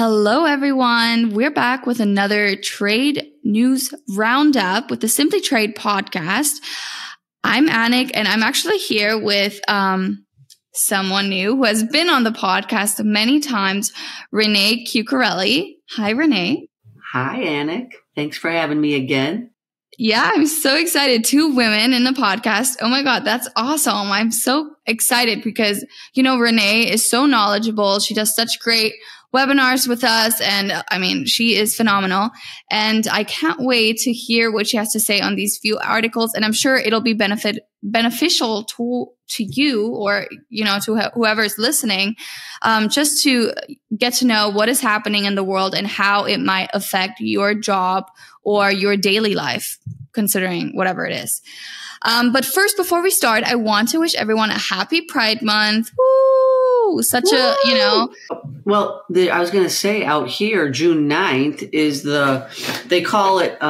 Hello, everyone. We're back with another trade news roundup with the Simply Trade podcast. I'm Annik, and I'm actually here with someone new who has been on the podcast many times, Renee Chiuchiarelli. Hi, Renee. Hi, Annik. Thanks for having me again. Yeah, I'm so excited. 2 women in the podcast. Oh my God, that's awesome. I'm so excited because, Renee is so knowledgeable. She does such great webinars with us. And she is phenomenal. And I can't wait to hear what she has to say on these few articles. And I'm sure it'll be beneficial to you or, to whoever is listening, just to get to know what is happening in the world and how it might affect your job or your daily life, considering whatever it is. But first, before we start, I want to wish everyone a happy Pride Month. Woo! Well, I was going to say out here, June 9th is they call it,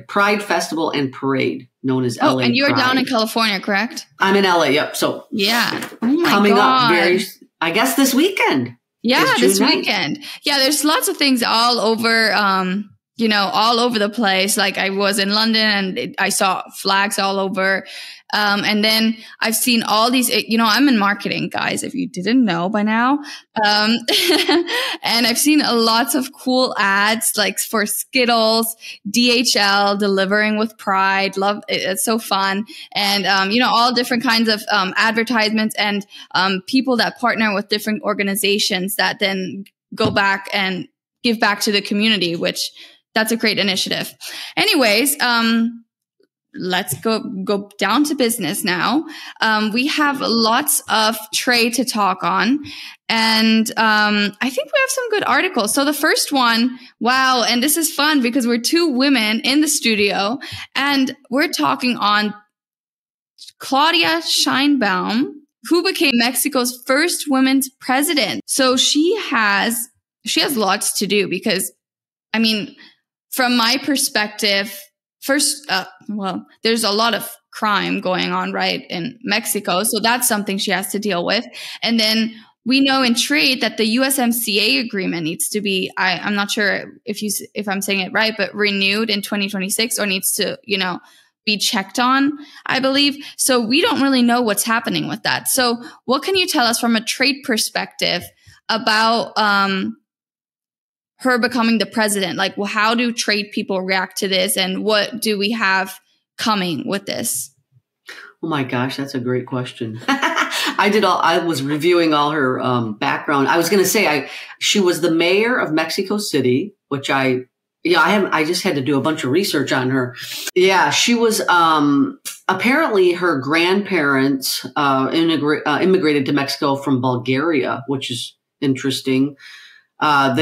Pride Festival and Parade, known as LA and you're Pride. Down in California, correct? I'm in LA, yep. So yeah. Oh my coming God. up I guess this weekend. Yeah, this weekend. Yeah, there's lots of things all over, all over the place. Like I was in London and I saw flags all over. And then I've seen all these, I'm in marketing, guys, if you didn't know by now. And I've seen lots of cool ads like for Skittles, DHL, delivering with pride. Love it. It's so fun. And, all different kinds of advertisements and people that partner with different organizations that then go back and give back to the community, which that's a great initiative. Anyways, let's go down to business now. We have lots of trade to talk on. And I think we have some good articles. So the first one, wow, and this is fun because we're 2 women in the studio. And we're talking on Claudia Sheinbaum, who became Mexico's first women's president. So she has lots to do because, from my perspective, first, there's a lot of crime going on, right, in Mexico. So that's something she has to deal with. And then we know in trade that the USMCA agreement needs to be, I'm not sure if I'm saying it right, but renewed in 2026 or needs to, be checked on, I believe. So we don't really know what's happening with that. So what can you tell us from a trade perspective about her becoming the president? Like, well, how do trade people react to this? And what do we have coming with this? Oh my gosh, that's a great question. I was reviewing all her background. I was going to say she was the mayor of Mexico City, which I just had to do a bunch of research on her. Yeah, she was apparently her grandparents immigrated to Mexico from Bulgaria, which is interesting. That's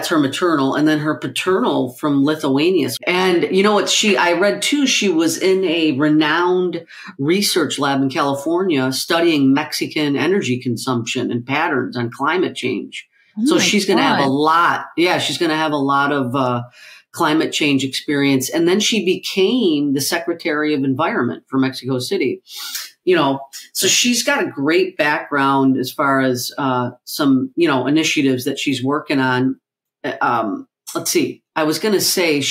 her maternal, and then her paternal from Lithuania. And I read too, she was in a renowned research lab in California studying Mexican energy consumption and patterns on climate change. So she's going to have a lot. Yeah, she's going to have a lot of climate change experience. And then she became the Secretary of Environment for Mexico City. So she's got a great background as far as some, initiatives that she's working on. Let's see. I was going to say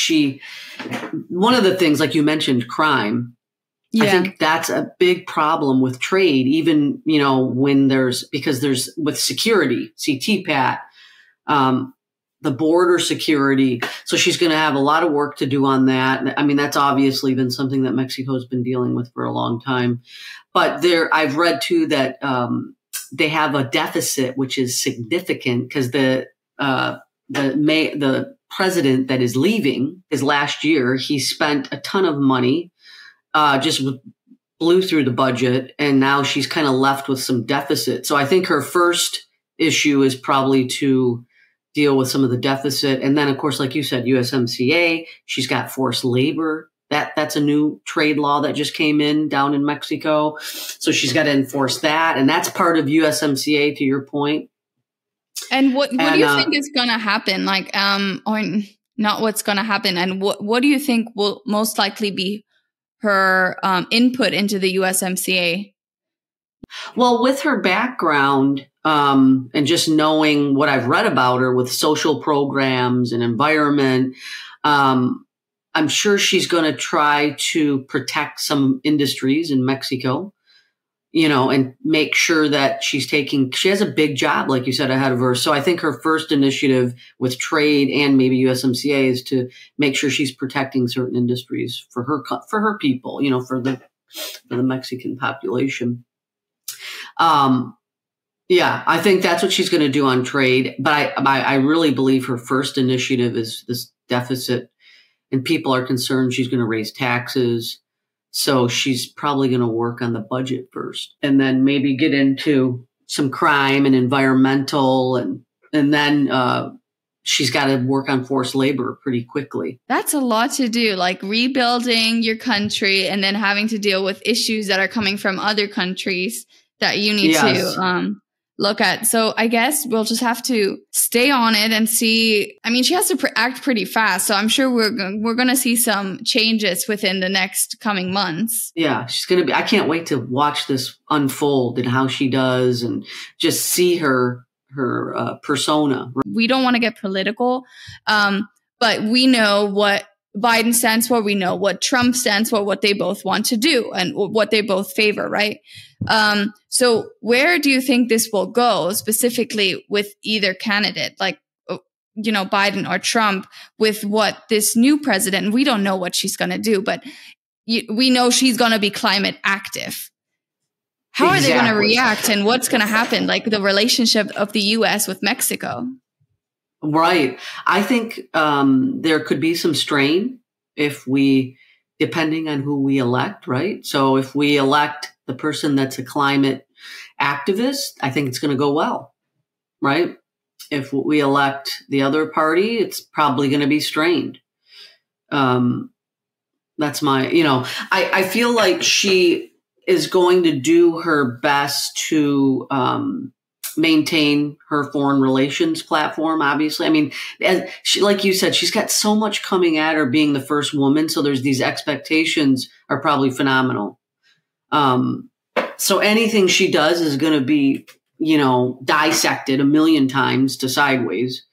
one of the things, like you mentioned, crime. Yeah. I think that's a big problem with trade, even, when because there's with security, CTPAT, the border security. So she's going to have a lot of work to do on that. That's obviously been something that Mexico's been dealing with for a long time. But I've read too that they have a deficit, which is significant because the president that is leaving is last year. He spent a ton of money, just blew through the budget, and now she's kind of left with some deficit. So I think her first issue is probably to deal with some of the deficit. And then, of course, like you said, USMCA, she's got forced labor. That's a new trade law that just came in down in Mexico. So she's got to enforce that. And that's part of USMCA, to your point. And what do you think is going to happen? Like, or not what's going to happen. And what do you think will most likely be her input into the USMCA? Well, with her background, And just knowing what I've read about her with social programs and environment, I'm sure she's going to try to protect some industries in Mexico, and make sure that she has a big job, like you said, ahead of her. So I think her first initiative with trade and maybe USMCA is to make sure she's protecting certain industries for her people, for the Mexican population. Yeah, I think that's what she's going to do on trade. But I really believe her first initiative is this deficit, and people are concerned she's going to raise taxes. So she's probably going to work on the budget first, and then maybe get into some crime and environmental, and then she's got to work on forced labor pretty quickly. That's a lot to do, like rebuilding your country and then having to deal with issues that are coming from other countries that you need to look at. So I guess we'll just have to stay on it and see. I mean, she has to act pretty fast. So I'm sure we're going to see some changes within the next coming months. Yeah, she's going to be, I can't wait to watch this unfold and how she does and just see her persona. We don't want to get political, but we know what Biden stands for. We know what Trump stands for, what they both want to do and what they both favor, right? So where do you think this will go specifically with either candidate, like, Biden or Trump, with what this new president, we don't know what she's going to do, but we know she's going to be climate active. How are they going to react, and what's going to happen? Like the relationship of the U.S. with Mexico. Right. I think there could be some strain depending on who we elect, right? So if we elect the person that's a climate activist, I think it's going to go well, right? If we elect the other party, it's probably going to be strained. That's my, I feel like she is going to do her best to maintain her foreign relations platform, obviously. I mean, like you said, she's got so much coming at her being the first woman. So there's these expectations are probably phenomenal. So anything she does is going to be, dissected a million times to sideways.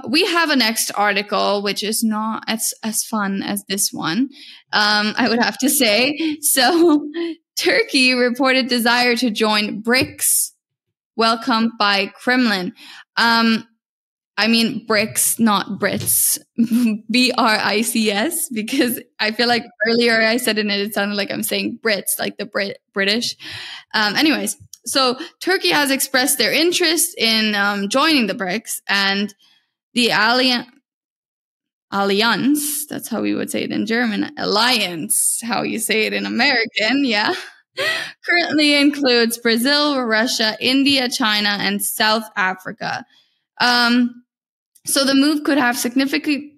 We have a next article, which is not as fun as this one, I would have to say. So Turkey reported desire to join BRICS, welcomed by Kremlin. I mean, BRICS, not Brits, BRICS, because I feel like earlier I said it and it sounded like I'm saying Brits, like the British. Anyways, so Turkey has expressed their interest in joining the BRICS, and the Alliance, that's how we would say it in German, alliance, how you say it in American, yeah, currently includes Brazil, Russia, India, China, and South Africa. So the move could have significant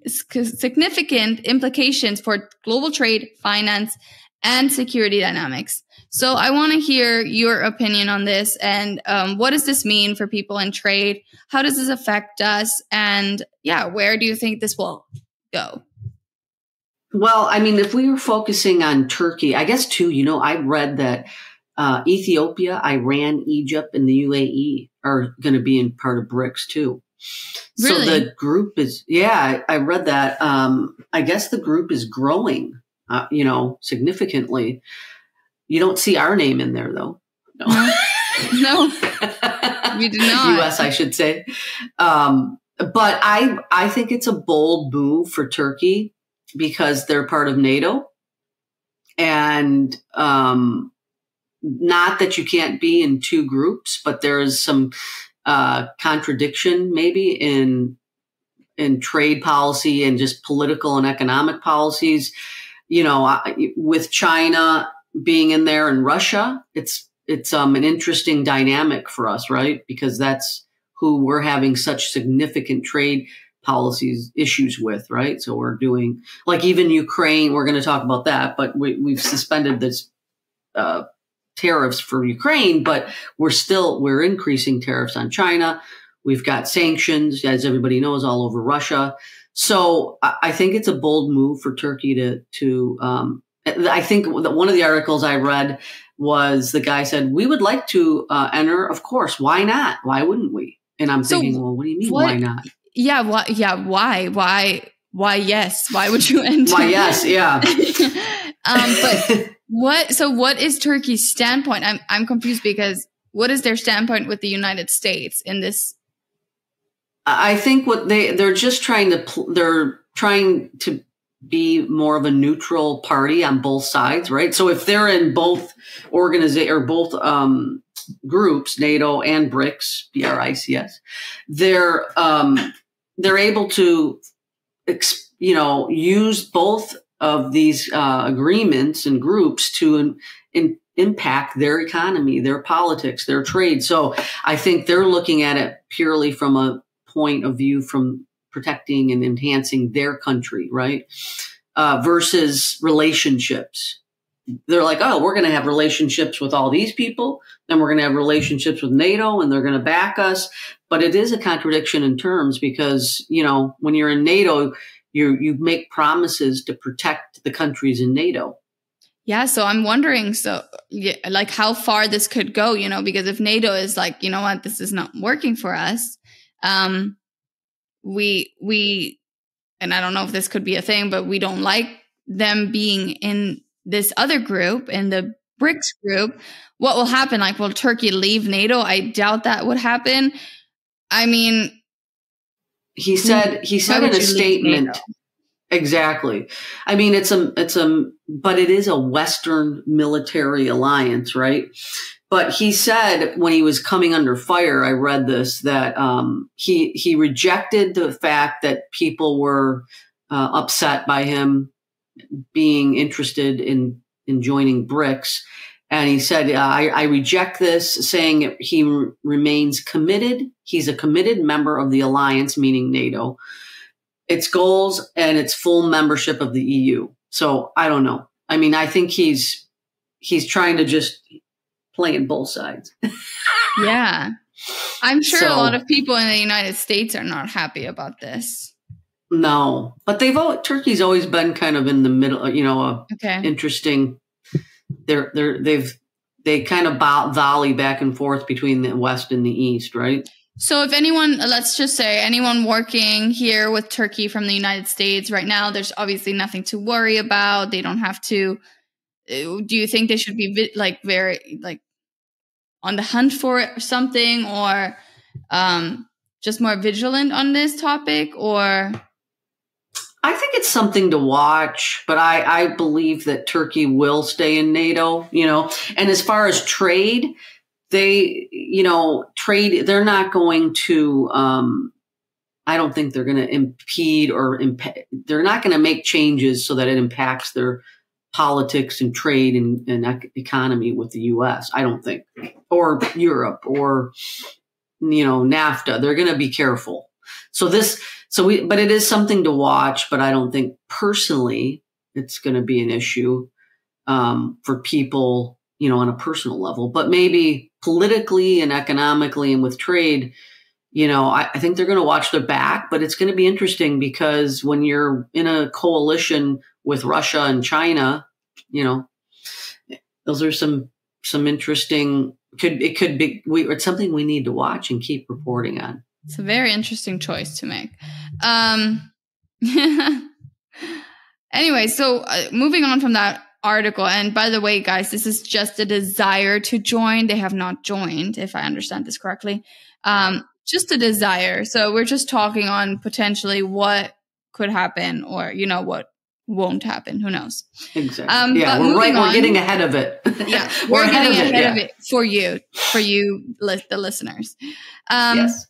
implications for global trade, finance, and security dynamics. So I want to hear your opinion on this, and what does this mean for people in trade? How does this affect us? And where do you think this will go? Well, I mean, if we were focusing on Turkey, I guess too, I read that Ethiopia, Iran, Egypt, and the UAE are going to be in part of BRICS too. Really? So the group is, I read that. I guess the group is growing, significantly. You don't see our name in there though. No, we do not. US, I should say. But I think it's a bold move for Turkey because they're part of NATO. And not that you can't be in two groups, but there is some contradiction maybe in trade policy and just political and economic policies. With China being in there and Russia, it's an interesting dynamic for us, right? Because that's who we're having such significant trade policies issues with, right? So we're doing, like, even Ukraine, we're going to talk about that, but we've suspended this tariffs for Ukraine, but we're increasing tariffs on China. We've got sanctions, as everybody knows, all over Russia. So I think it's a bold move for Turkey to I think that one of the articles I read was the guy said, we would like to enter. Of course. Why not? Why wouldn't we? And I'm thinking, well, what do you mean? Why not? Yeah. Why? Yes. Why would you enter? Why? Yes. Yeah. But what is Turkey's standpoint? I'm confused because what is their standpoint with the United States in this? I think what they're just trying to be more of a neutral party on both sides, right? So if they're in both groups, NATO and BRICS, BRICS, they're able to, use both of these agreements and groups to impact their economy, their politics, their trade. So I think they're looking at it purely from a point of view from protecting and enhancing their country, right? Versus relationships. They're like, oh, we're going to have relationships with all these people, then we're going to have relationships with NATO, and they're going to back us. But it is a contradiction in terms because, when you're in NATO, you make promises to protect the countries in NATO. Yeah, so I'm wondering, like how far this could go, because if NATO is like, you know what, this is not working for us, we, and I don't know if this could be a thing, but we don't like them being in this other group, in the BRICS group. What will happen? Like, will Turkey leave NATO? I doubt that would happen. I mean, he said in a statement. Exactly. I mean, but it is a Western military alliance, right? But he said when he was coming under fire, I read this, that he rejected the fact that people were upset by him being interested in joining BRICS. And he said, I reject this, saying he remains committed. He's a committed member of the alliance, meaning NATO, its goals and its full membership of the EU. So I don't know. I mean, I think he's trying to just play in both sides. Yeah. I'm sure a lot of people in the United States are not happy about this. No, but Turkey's always been kind of in the middle, interesting. They kind of volley back and forth between the West and the East, right? So if anyone, let's just say anyone working here with Turkey from the United States right now, there's obviously nothing to worry about. They don't have to. Do you think they should be very on the hunt for something, or just more vigilant on this topic? Or I think it's something to watch, but I believe that Turkey will stay in NATO, and as far as trade, they're not going to, I don't think they're going to impede they're not going to make changes so that it impacts their politics and trade and economy with the US, I don't think, or Europe or, NAFTA. They're going to be careful. But it is something to watch, but I don't think personally it's going to be an issue, for people, on a personal level, but maybe politically and economically and with trade, I think they're going to watch their back, but it's going to be interesting because when you're in a coalition with Russia and China, those are some interesting, it's something we need to watch and keep reporting on. It's a very interesting choice to make. Anyway, so moving on from that article, and by the way, guys, this is just a desire to join. They have not joined, if I understand this correctly. Just a desire. So we're just talking on potentially what could happen, or what won't happen. Who knows? Exactly. Yeah, we're getting ahead of it. Yeah, we're getting ahead of it for you, the listeners. Yes.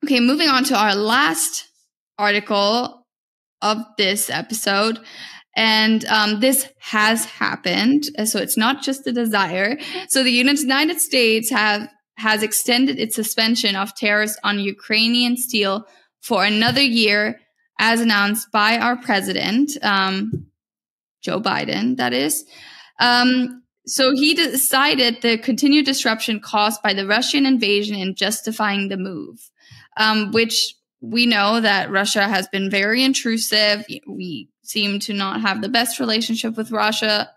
Okay, moving on to our last article of this episode. And this has happened. So it's not just a desire. So the United States has extended its suspension of tariffs on Ukrainian steel for another year, as announced by our president, Joe Biden, that is. So he decided the continued disruption caused by the Russian invasion in justifying the move, which we know that Russia has been very intrusive. We seem to not have the best relationship with Russia.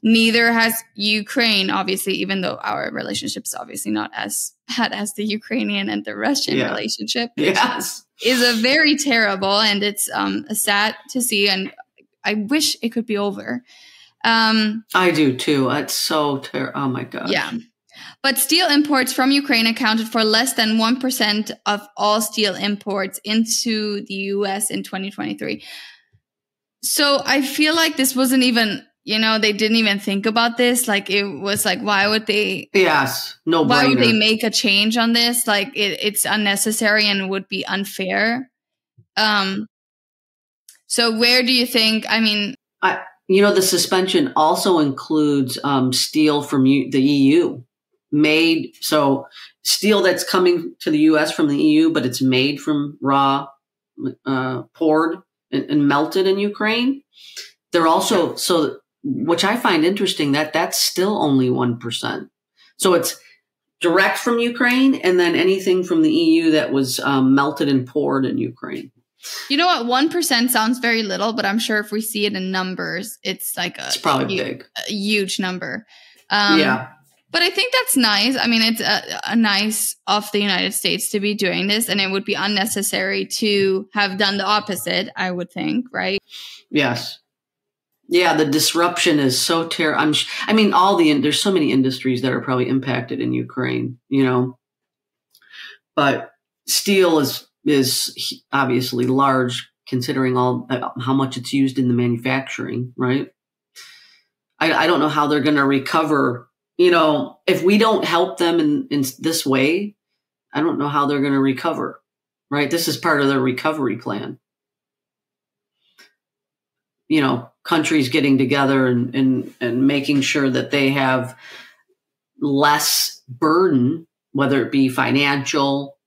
Neither has Ukraine, obviously, even though our relationship is obviously not as bad as the Ukrainian and the Russian relationship. Yes. Is a very terrible, and it's sad to see, and I wish it could be over. I do too. It's so terrible. Oh my gosh. Yeah. But steel imports from Ukraine accounted for less than 1% of all steel imports into the US in 2023. So I feel like this wasn't even, they didn't even think about this. Like, it was like, why would they? Yes. No brainer. Why would they make a change on this? Like, it's unnecessary and would be unfair. So where do you think, the suspension also includes steel from the EU. So steel that's coming to the U.S. from the EU, but it's made from raw, poured and melted in Ukraine. They're also, which I find interesting, that's still only 1%. So it's direct from Ukraine, and then anything from the EU that was melted and poured in Ukraine. You know what? 1% sounds very little, but I'm sure if we see it in numbers, it's like it's probably big, a huge number. Yeah. But I think that's nice. I mean, it's a nice of the United States to be doing this, and it would be unnecessary to have done the opposite, I would think, right? Yes. Yeah, the disruption is so terrible. There's so many industries that are probably impacted in Ukraine, but steel is obviously large considering how much it's used in the manufacturing, right? I don't know how they're going to recover. If we don't help them in this way, I don't know how they're going to recover, right? This is part of their recovery plan. Countries getting together and making sure that they have less burden, whether it be financial,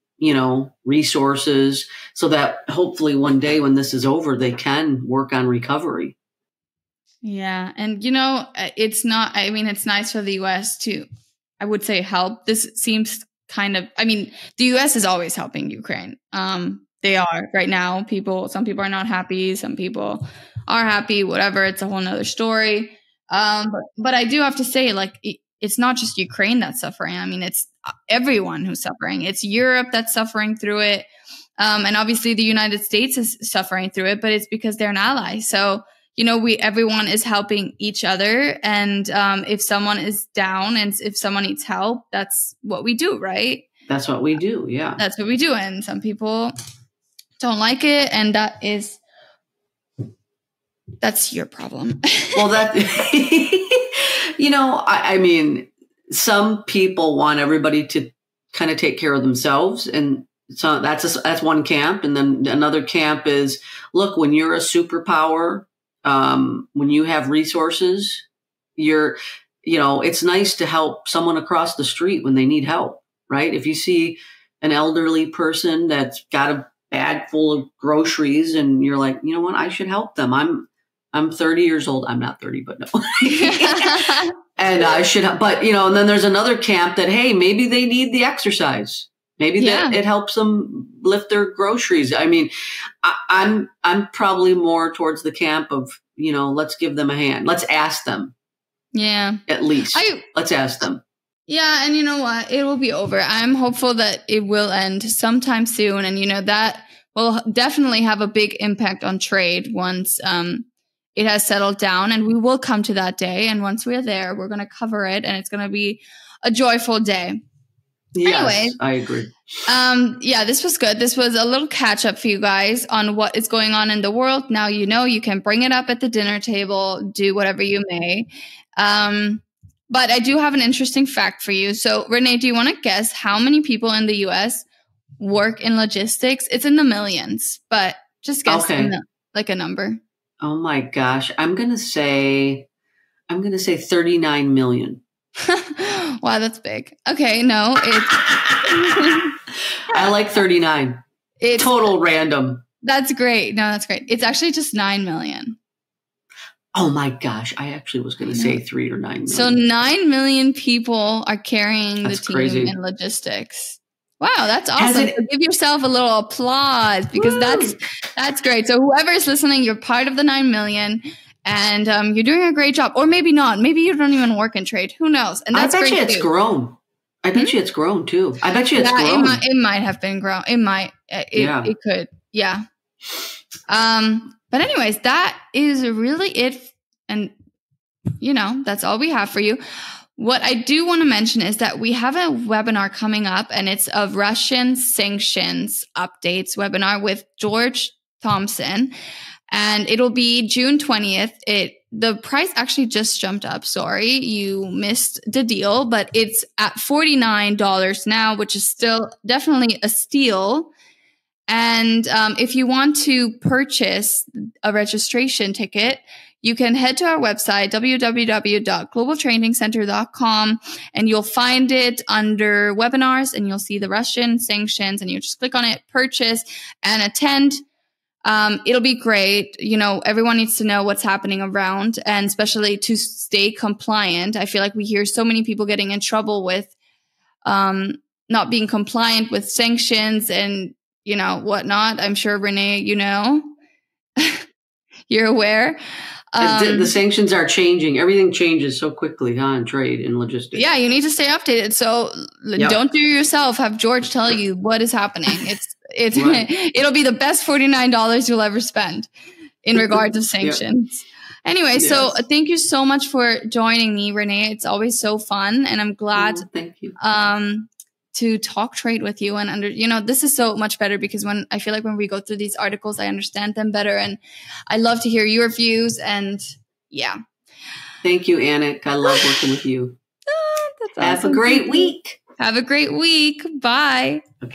resources, so that hopefully one day when this is over, they can work on recovery. Yeah. And, it's nice for the U.S. to, I would say, help. This seems the U.S. is always helping Ukraine. They are right now. Some people are not happy. Some people are happy, whatever. It's a whole nother story. But I do have to say, it's not just Ukraine that's suffering. It's everyone who's suffering. It's Europe that's suffering through it. And obviously the United States is suffering through it, but it's because they're an ally. So, everyone is helping each other. And if someone is down and if someone needs help, that's what we do, right? That's what we do. Yeah. That's what we do. And some people don't like it. And that's your problem. Well, some people want everybody to kind of take care of themselves. And so that's one camp. And then another camp is, look, when you're a superpower, when you have resources, it's nice to help someone across the street when they need help, right? If you see an elderly person that's got a bag full of groceries and you're like, you know what, I should help them. I'm 30 years old. I'm not 30, but no. And I should, but and then there's another camp that, hey, maybe they need the exercise. Maybe that it helps them lift their groceries. I'm probably more towards the camp of, let's give them a hand. Let's ask them. Yeah. At least. Let's ask them. Yeah. And you know what? It will be over. I'm hopeful that it will end sometime soon. And, that will definitely have a big impact on trade once it has settled down. And we will come to that day. And once we're there, we're going to cover it. And it's going to be a joyful day. Yes, anyways, I agree. This was good. This was a little catch up for you guys on what is going on in the world. Now, you can bring it up at the dinner table, do whatever you may. But I do have an interesting fact for you. So, Renee, do you want to guess how many people in the U.S. work in logistics? It's in the millions, but just guess a number. Oh my gosh. I'm going to say 39 million. Wow, that's big. Okay, no, it's I like 39. It's total random. That's great. No, that's great. It's actually just 9 million. Oh my gosh. I actually was going to say 3 or 9 million. So 9 million people are carrying That's the team crazy. in logistics. Wow, that's awesome. So give yourself a little applause because that's great. So whoever's listening, you're part of the 9 million and you're doing a great job. Or maybe not. Maybe you don't even work in trade. Who knows? And that's great. I bet you it's grown. I bet you it's grown too. I bet you it's grown. It might have been grown. It might. It could. Yeah. But anyways, that is really it. And, that's all we have for you. What I do want to mention is that we have a webinar coming up, and it's a Russian sanctions updates webinar with George Thompson, and it'll be June 20th. The price actually just jumped up. Sorry, you missed the deal, but it's at $49 now, which is still definitely a steal. And if you want to purchase a registration ticket, you can head to our website, www.globaltrainingcenter.com, and you'll find it under webinars, and you'll see the Russian sanctions, and you just click on it, purchase, and attend. It'll be great. Everyone needs to know what's happening around, and especially to stay compliant. I feel like we hear so many people getting in trouble with not being compliant with sanctions and, whatnot. I'm sure, Renee, you're aware. The sanctions are changing. Everything changes so quickly in trade and logistics. Yeah, you need to stay updated. So don't do it yourself. Have George tell you what is happening. It's right. It'll be the best $49 you'll ever spend in regards to sanctions. Anyway, so thank you so much for joining me, Renee. It's always so fun, and I'm glad. Thank you. To talk trade with you, and this is so much better because when we go through these articles, I understand them better, and I love to hear your views. And thank you, Annik. I love working with you. That's awesome. Have a great week. Have a great week. Bye. Okay.